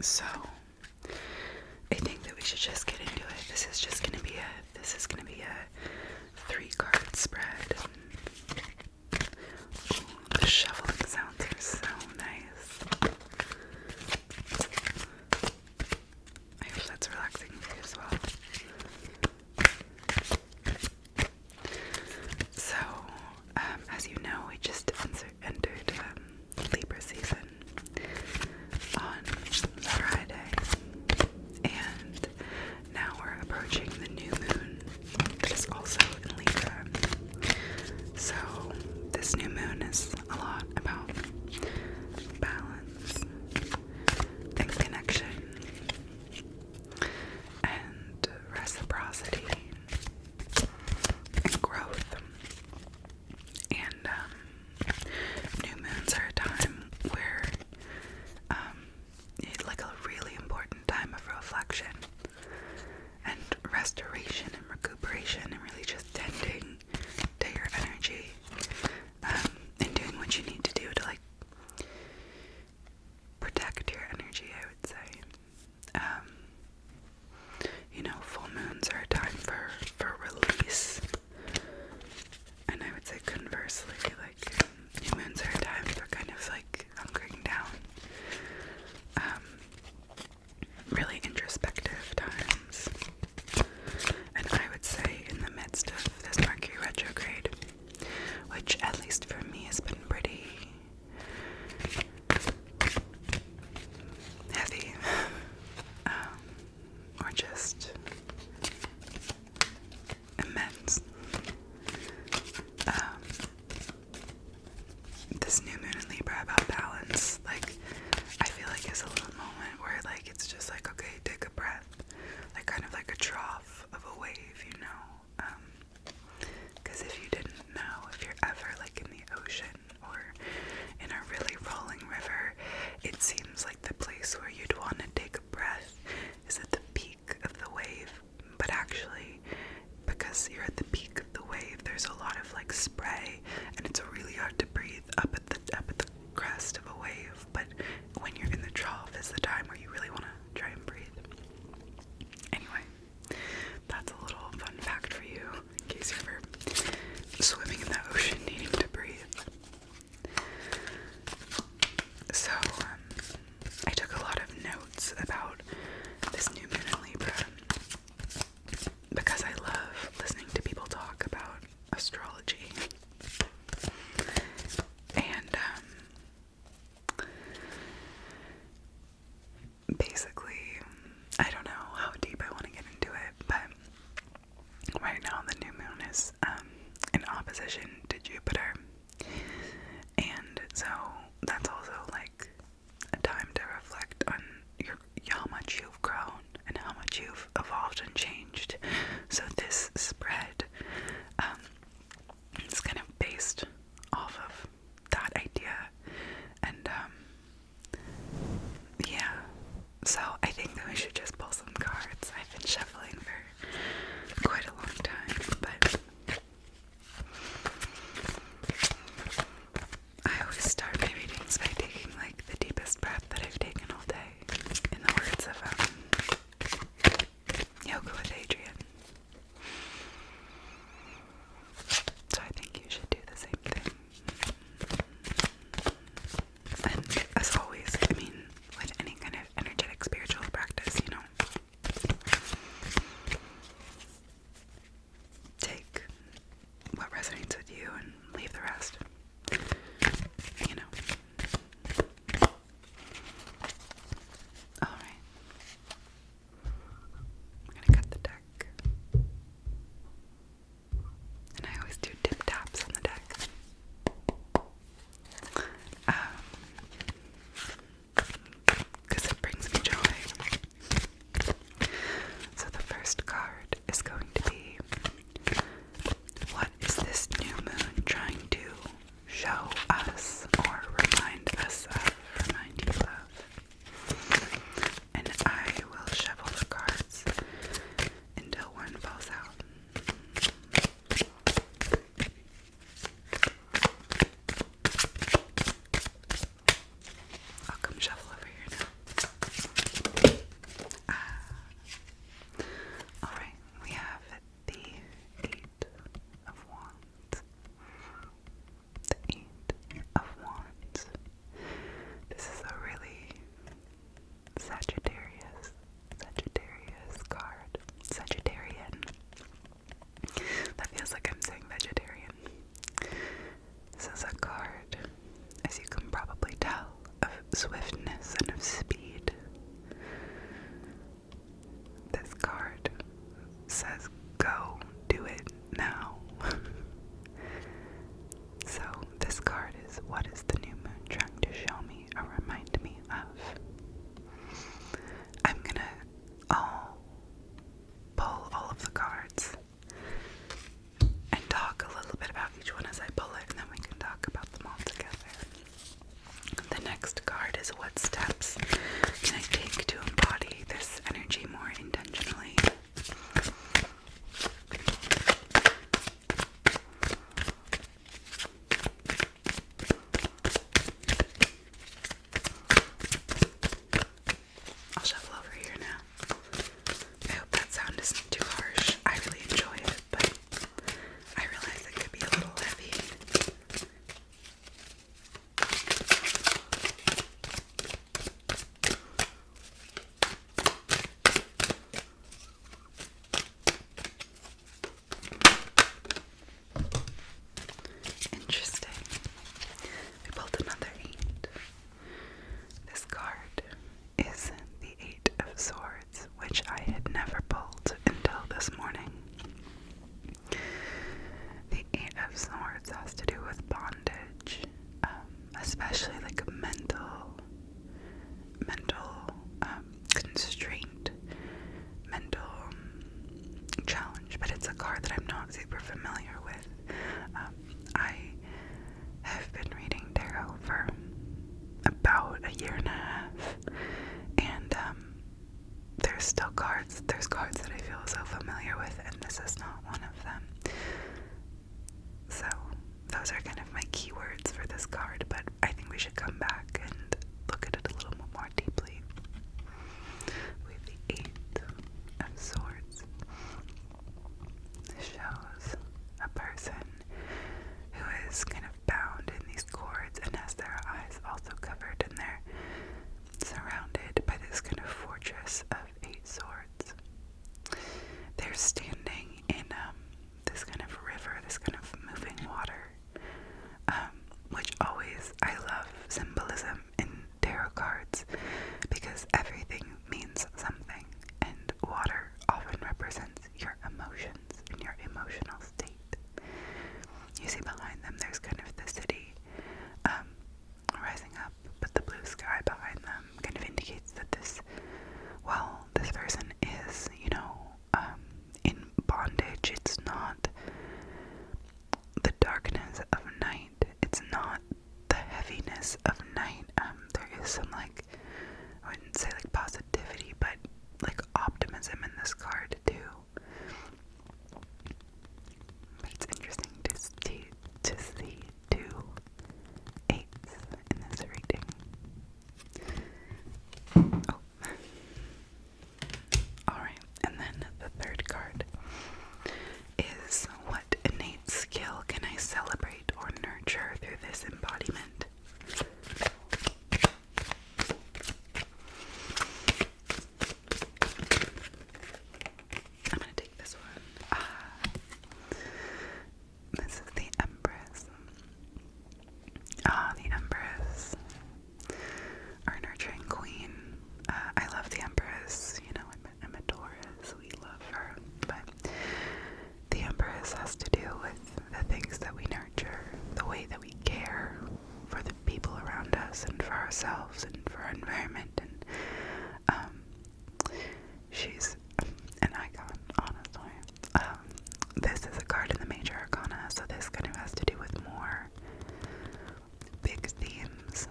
So I think that we should just get into it. This is gonna be a 3-card spread. Ooh, the shuffling sounds are so nice. I hope that's relaxing for you as well. So, as you know, we just entered Libra season on Friday, and now we're approaching the new moon that is also in Libra. So this new moon is a lot about balance and connection and reciprocity and growth. And new moons are a time where it's like a really important time of reflection and restoration and recuperation, and really just tending to your energy, and doing what you need to do to like protect your energy, I would say. Full moons are a time for release, and I would say conversely, like new moons are a time for kind of like hunkering down. Really introspective times. And I would say in the midst of this Mercury retrograde, which at least for me has been pretty heavy, or just immense. This new moon in Libra about balance, like, I feel like is a little moment where like it's just like, okay, take a breath, like kind of like a trough of a wave, because if you didn't know, if you're ever like in the ocean or in a really rolling river, it seems like the place where you'd want to take a breath is at the peak of the wave, but actually, because you're at the peak of the wave, there's a lot of like spray, and it's really hard to breathe up at the crest of a wave. But when you're in the trough is the time where you really want to try and breathe. Anyway, that's a little fun fact for you in case you're ever swimming in the ocean needing to breathe. So I took a lot of notes about this new moon in Libra because I love listening to people talk about astrology. And basically, I don't know how deep I want to get into it, but right now the new moon is in opposition to Jupiter, and so that's also like a time to reflect on how much you've grown and how much you've evolved and changed. So this spread is kind of based off of that idea, and yeah, so I think that we should just pull some cards. I've been shuffling for quite a long time, but Empress of Eight Swords. They're standing in this kind of river, this kind of moving water, which always, I love symbolism in tarot cards because everything means something, and water often represents your emotions and your emotional state. You see behind them there's kind of the city rising up, but the blue sky behind them kind of indicates that this person is, in bondage. It's not the darkness of night. It's not the heaviness of night. There is some, I wouldn't say positivity, but optimism in this card too. But it's interesting to see two eights in this reading. Oh. Alright, and then the third card is, what innate skill can I celebrate or nurture through this embodiment? I'm gonna take this one. This is the Empress. The Empress, our nurturing queen. I love the Empress. I'm a Taurus. We love her. But the Empress has to do with the things that we nurture, the way that we care for the people around us and for ourselves and for our environment. And she's an icon, honestly. This is a card in the Major Arcana, so this kind of has to do with more big themes.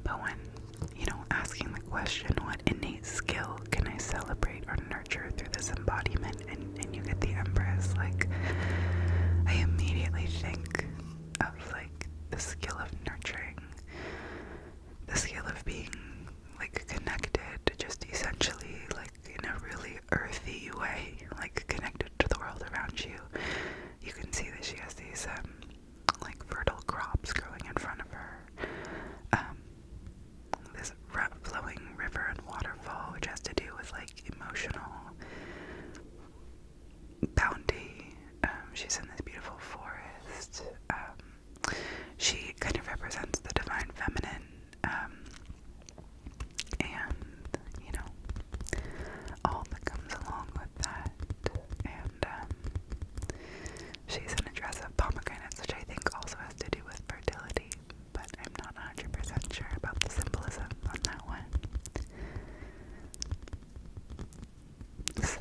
But when, asking the question, what innate skill can I celebrate or nurture through this embodiment, and you get the Empress, I immediately think of, the skill of nurturing, the skill of being, connected, just essentially, in a really earthy way, connected to the world around you. You can see that she has these, fertile crops growing in front of her. This flowing river and waterfall, which has to do with, emotional bounty. She's in this beautiful forest. She kind of represents the divine feminine, and, all that comes along with that. And, she's in a dress of pomegranates, which I think also has to do with fertility, but I'm not 100% sure about the symbolism on that one. So,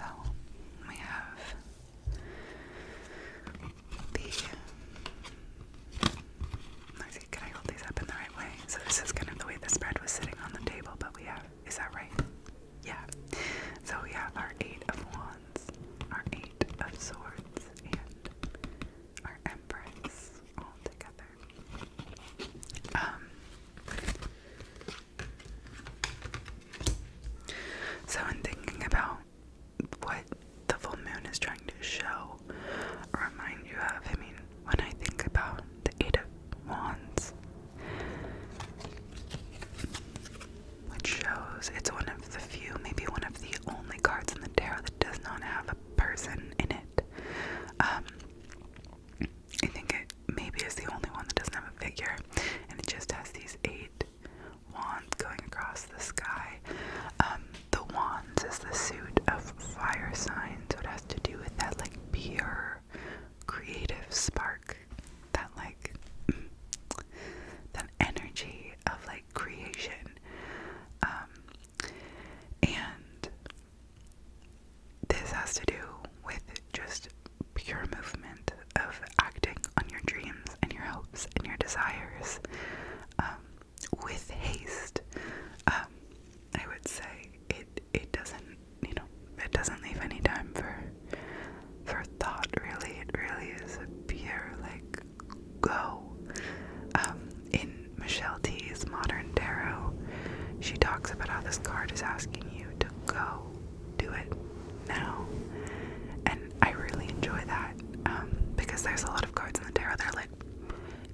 we have let's see, can I hold these up in the right way? So this is kind of the way the spread was sitting on the table, but we have, is that right? Yeah. So we have our Eight of Wands, our Eight of Swords, and our Empress all together. So in thinking about what the full moon is trying to show or remind you of, when I think about the Eight of Wands, which shows it's one of the few, maybe one of the only cards in the tarot that does not have a person in it. I think it maybe is the only one that doesn't have a figure, and it just has these 8 wands going across the sky. The wands is the suit of fire signs, so it has to do with that pure creative spark, that that energy of creation, and this has to do with just pure movement of acting on your dreams and your hopes and your desires, with haste. I would say it doesn't, it doesn't leave any time for thought, really. It really is a pure, go. In Michelle T's Modern Tarot, she talks about how this card is asking you to go, do it now. And I really enjoy that, because there's a lot of cards in the tarot that are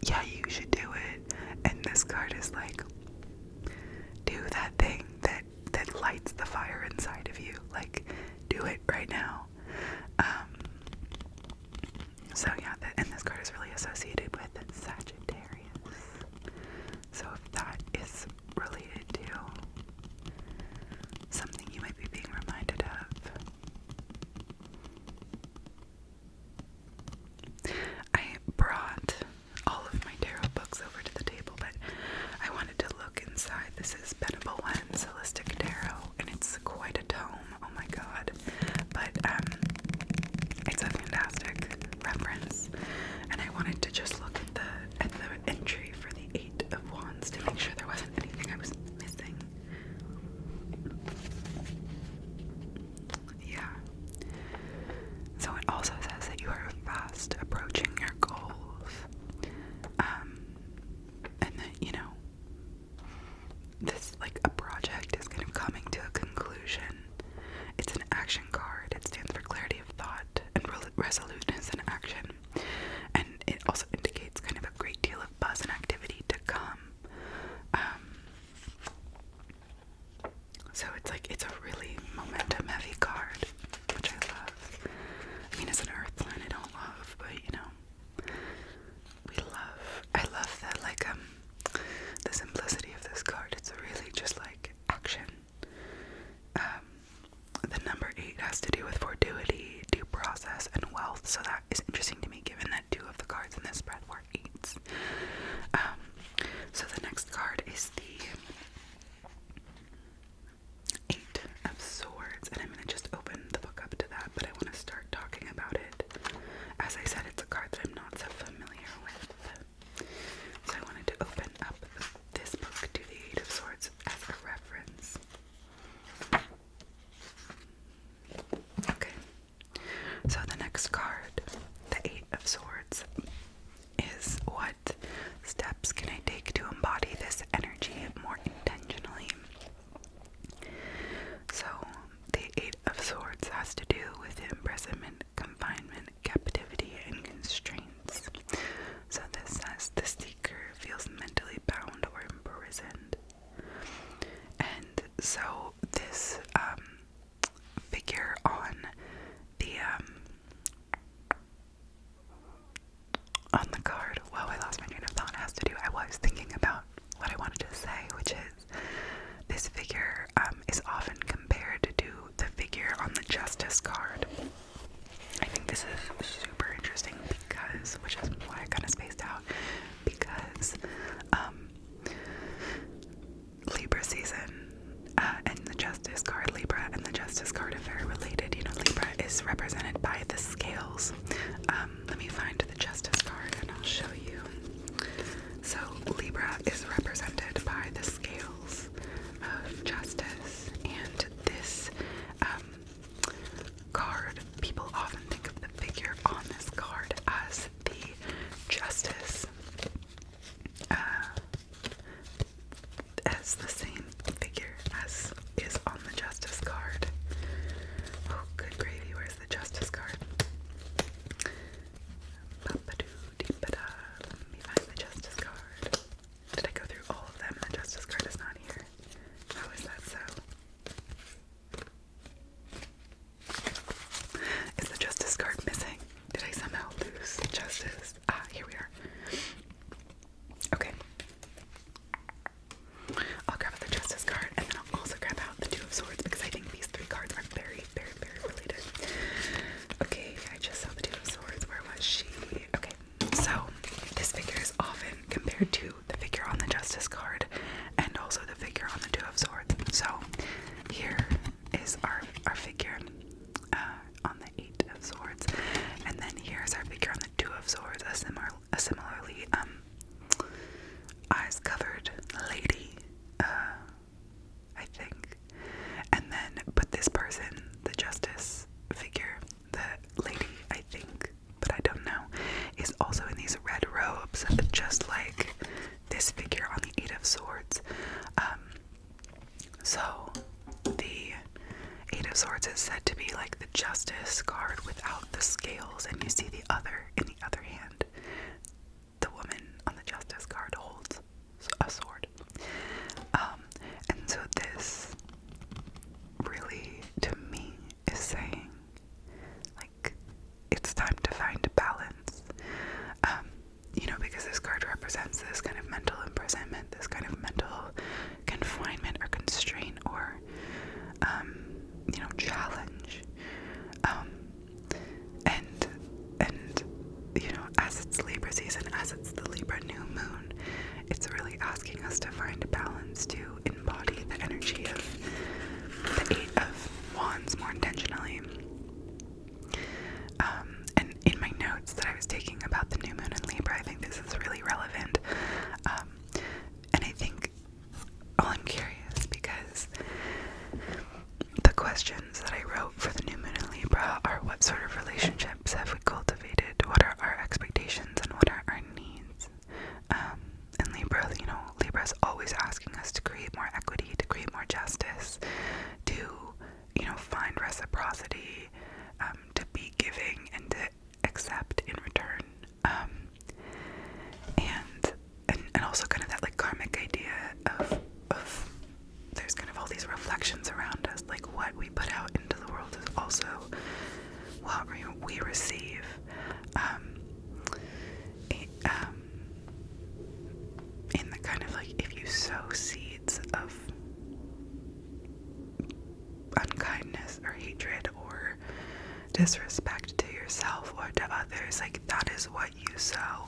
yeah, you should do it. And this card is do that thing that lights the right now. So yeah, and this card is really associated with Sagittarius. So if that is related to something you might be being reminded of. I brought all of my tarot books over to the table, but I wanted to look inside. This is Benable One's Holistic Tarot, and it's quite a tome. Oh my god. But it's a fantastic reference, and I wanted to just look at the entry for the Eight of Wands to make sure there wasn't anything I was missing. Yeah. So it also says that you are fast approaching your goals. And that, you know, this, like, a project is kind of coming to a conclusion. It's an action card. It stands for clarity of thought and resoluteness in action. And it also indicates kind of a great deal of buzz and activity to come. So it's like, it's a really momentum heavy card, which I love. I mean, as an earth sign, I don't love, but you know, I love that, like, the simplicity of this card. It's really just like action. The number 8 has to do with fortuity, due process, and wealth, so that is interesting to me given that 2 of the cards in this spread were 8s. So the next card is the 8 of Swords, and I'm going to just open the book up to that, but I want to start talking about it. As I said, it's a card that I'm not so familiar with, so I wanted to open up this book to the 8 of Swords as a reference. Okay, so the next card, the 8 of Swords, is what steps can I take to embody this energy more intentionally? So the 8 of Swords has to do with imprisonment, confinement, captivity, and constraints. So this says the seeker feels mentally bound or imprisoned. And so this figure on the card, whoa, I lost my train of thought, has to do, I was thinking about what I wanted to say, which is this figure is often compared to the figure on the Justice card. I think this is super interesting because, which is why I kind of spaced out, because Libra season and the Justice card, Libra and the Justice card are very related. You know, Libra is represented by the scales. Let me find the Justice card and I'll show you. So Libra is represented by the scales of justice, and this card, people often think of the figure on this card as the Justice, as the same figure as is on the Justice card. Oh, good gravy, where's the Justice card? Ba-ba-doo-dee-ba-da. Let me find the Justice card. Did I go through all of them? The Justice card is not here. How is that so? Is the Justice card missing? Did I somehow lose Justice? Ah, here we are. Okay. I'll grab out the Justice card, and then I'll also grab out the Two of Swords, because I think these 3 cards are very, very, very related. Okay, I just saw the Two of Swords. Where was she? Okay, so this figure is often compared to the figure on the Justice card, and also the figure on the Two of Swords. So here is our figure on the 8 of Swords, and then here's our figure on the Two of Swords, a similarly eyes covered lady, I think. And then, but this person, the Justice figure, the lady, I think, but I don't know, is also in these red robes, just like this figure on the 8 of Swords. So the 8 of Swords is said to be like the Justice card without the scales, and you see in the other hand, the woman on the Justice card holds a sword. And so this really, to me, is saying actions around us, like what we put out into the world, is also what we receive. In the kind of like, if you sow seeds of unkindness or hatred or disrespect to yourself or to others, like that is what you sow.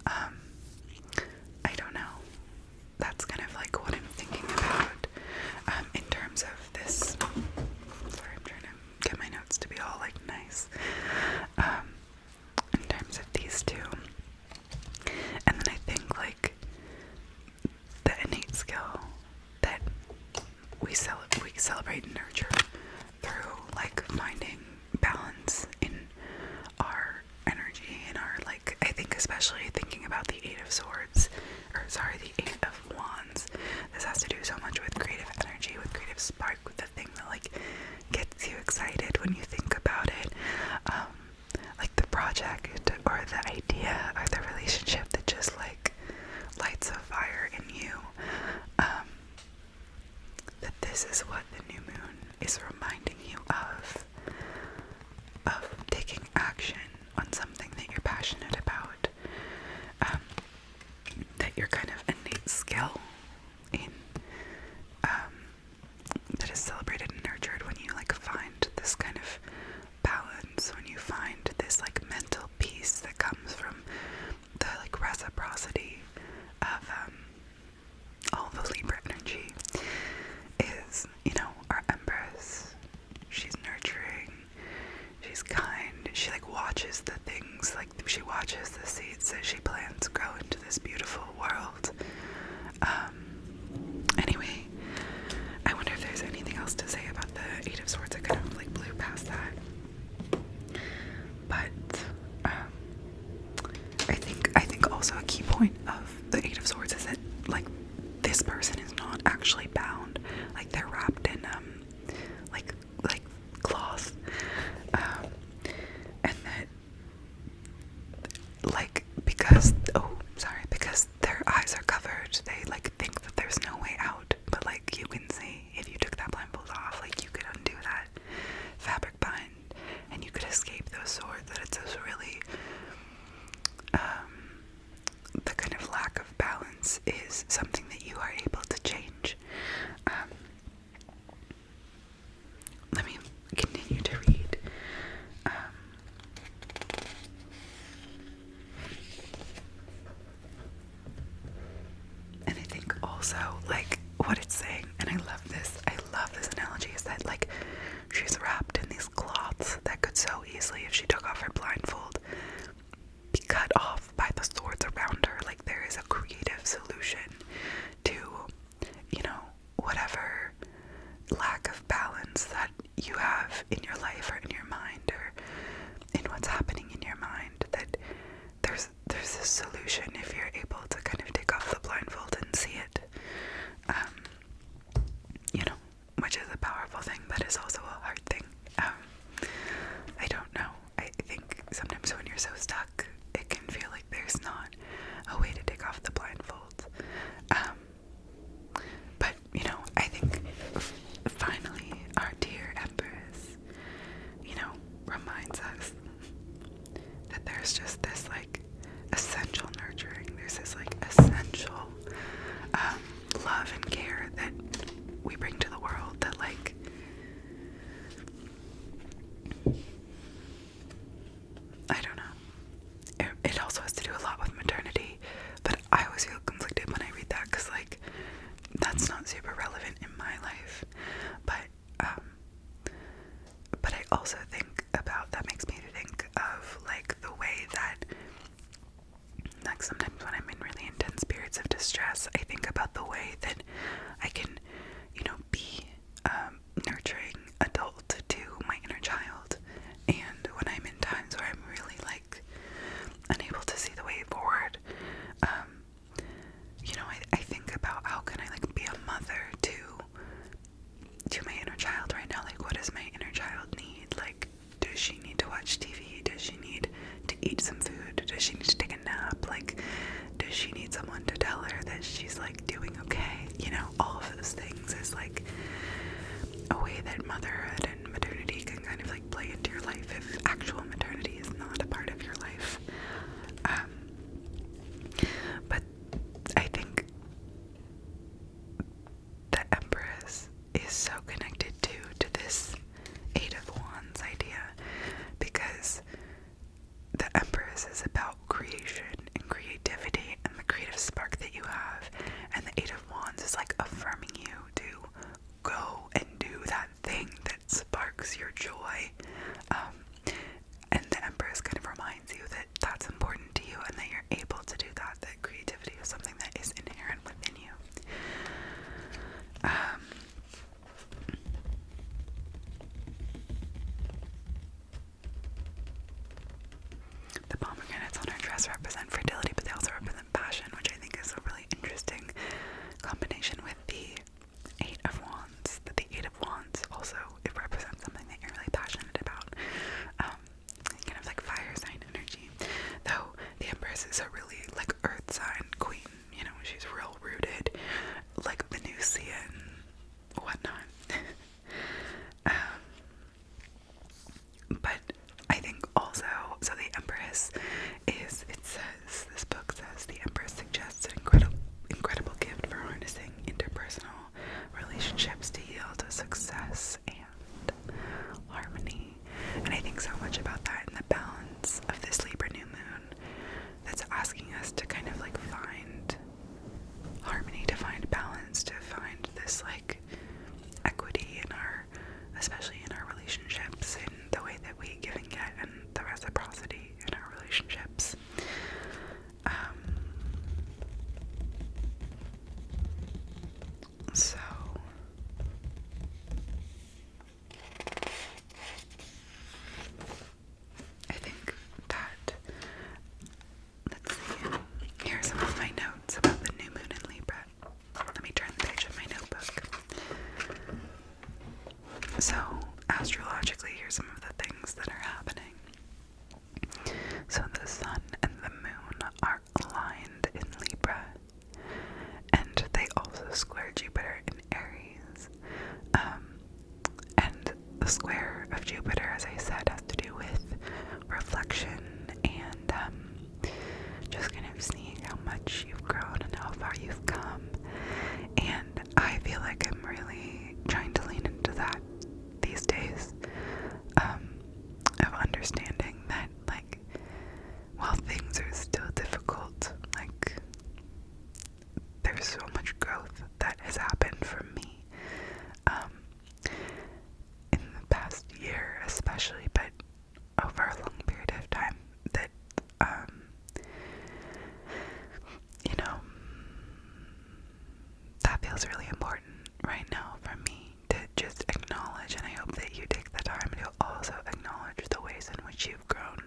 I don't know. That's kind of like what I'm thinking about in terms of this. Sorry, I'm trying to get my notes to be all like nice. In terms of these two. And then I think like the innate skill that we celebrate and nurture through like finding balance in our energy and our, like, I think especially thinking about the Eight of Swords, or sorry, the Eight of Wands. This has to do so much with creative energy, with creative spark, with the thing that like gets you excited when you think about it. Like the project or the idea or the relationship that just like lights a fire in you. That this is what the new moon is reminding you of taking action on something that you're passionate about, that your kind of innate skill in, that is celebrated and nurtured when you like find this kind of balance, when you find this like mental peace that comes from the like reciprocity of all the Libra energy, is, you know, our Empress. She's nurturing, she's kind, she like watches the things, like she watches the seeds that she plants grow into this beautiful world. Anyway, I wonder if there's anything else to say about the Eight of Swords. I kind of like blew past that. But I think also a key point of the Eight of Swords is that like this person is not actually bound. Like they're wrapped in like cloth. And that like because their eyes are covered, they like think that there's no way out. But like you can see, if you took that blindfold off, like you could undo that fabric bind and you could escape those swords. That it's just really the kind of lack of balance is something that you are able to change. Let me continue to read. And I think also like what it's saying, and I love this analogy, is that like she's wrapped in these cloths that could so easily, if she took off her blindfold, be cut off by the swords around her. Like there is a creative solution to, you know, whatever lack of balance that you have in your life or in your mind or in what's happening in your mind, that there's this solution if you're able to kind of take off the blindfold and see it. You know, which is a powerful thing, but is also a hard thing. I don't know. I think sometimes when you're so stuck, it can feel like there's not a way to take off the blindfold. But, you know, I think finally our dear Empress, you know, reminds us that there's just this like essential nurturing, there's this like essential love and care that we bring to the world, that like I don't know, it also has to do a lot with maternity, but I always feel conflicted when I read that because like that's not super relevant in my life. But I also think about, that makes me think of like the way that like sometimes when I'm in really intense periods of distress, I think about the way that I can, you know, be nurturing adult to my inner child. And when I'm in times where I'm really like unable to see the way forward, you know, I think about how can I like be a mother to my inner child right now. Like what does my inner child need? Like does she need to watch TV? Does she need to eat some food? Does she need to take a nap? Like does she need someone to tell her that she's like doing okay? You know, all of those things is like So, astrologically, here's some of the things that are happening. So, the sun and the moon are aligned in Libra, and they also square Jupiter in Aries. And the square of Jupiter, as I said, has to do with reflection and just kind of seeing how much you've grown and how far you've come. And I feel like I'm really trying to lean into that these days, of understanding that, like, while things are still difficult, like, there's so much growth that has happened for me, in the past year especially, but over a long period of time, that, you know, that feels really important right now for me to just acknowledge, and I hope that you take the time to also acknowledge the ways in which you've grown,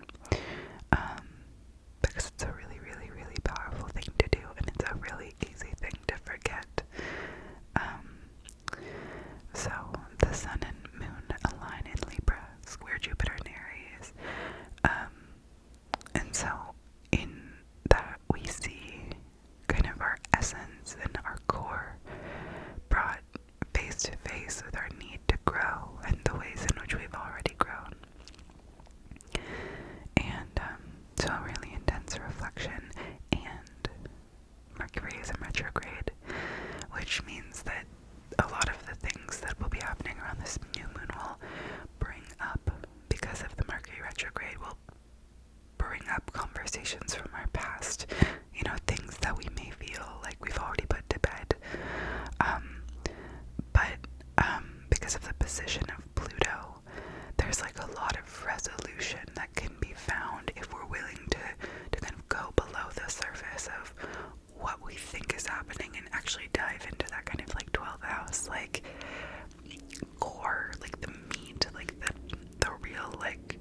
because it's a really, really, really powerful thing to do, and it's a really easy thing to forget. So the sun and moon align in Libra, square Jupiter in Aries, and so in that we see kind of our essence and our core brought face to face with our need to grow and the ways in which we've already grown. And so a really intense reflection, and Mercury is in retrograde, which means that a lot of the things that will be happening around this new moon will bring up, because of the Mercury retrograde, will bring up conversations from our past, you know, things that we may feel like we've already put to bed, but because of the position of Pluto, there's like a lot of resolution that can be found if we're willing to kind of go below the surface of what we think is happening and actually dive into that kind of like 12th house, like core, like the meat, like the real like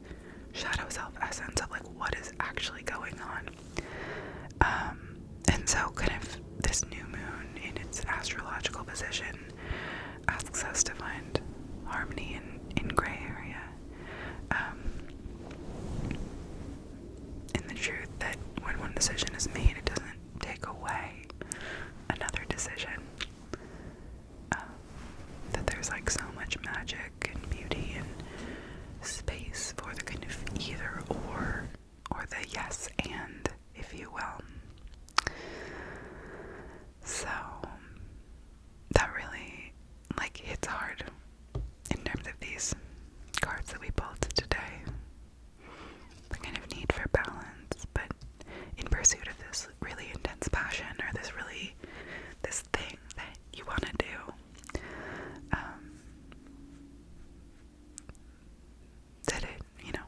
shadow self essence of like what is actually going on. And so kind of this new moon in its astrological position asks us to find harmony in gray area, in the truth that when one decision is made, it doesn't take away another decision, that there's like so much magic and beauty and space for the kind of either or the yes and, if you will. So that really like hits hard in terms of these cards that we pulled today. The kind of need for balance, but in pursuit of this really intense passion, or this thing that you want to do. That it, you know,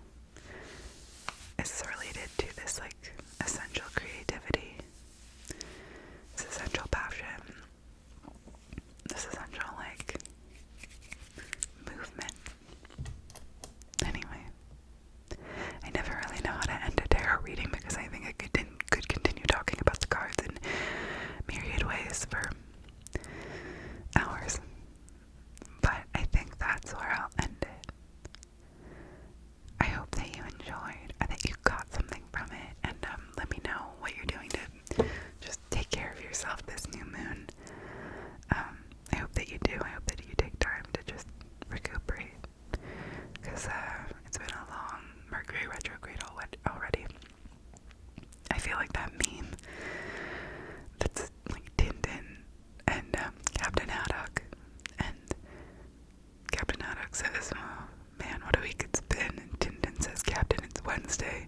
is related to this like essential creativity, this essential passion, this essential like movement. Anyway, I never really know how to end a tarot reading because I think I could continue talking about the cards in myriad ways for hours, but I think that's where I'll end it. I hope that you enjoyed and that you got something from it, and let me know what you're doing to just take care of yourself this new moon. I hope that you do. I hope that you take time to just recuperate, because it's been a long Mercury retrograde already. I feel like that meme that's like Tintin and Captain Haddock, and Captain Haddock says, "Oh man, what a week it's been," and Tintin says, "Captain, it's Wednesday."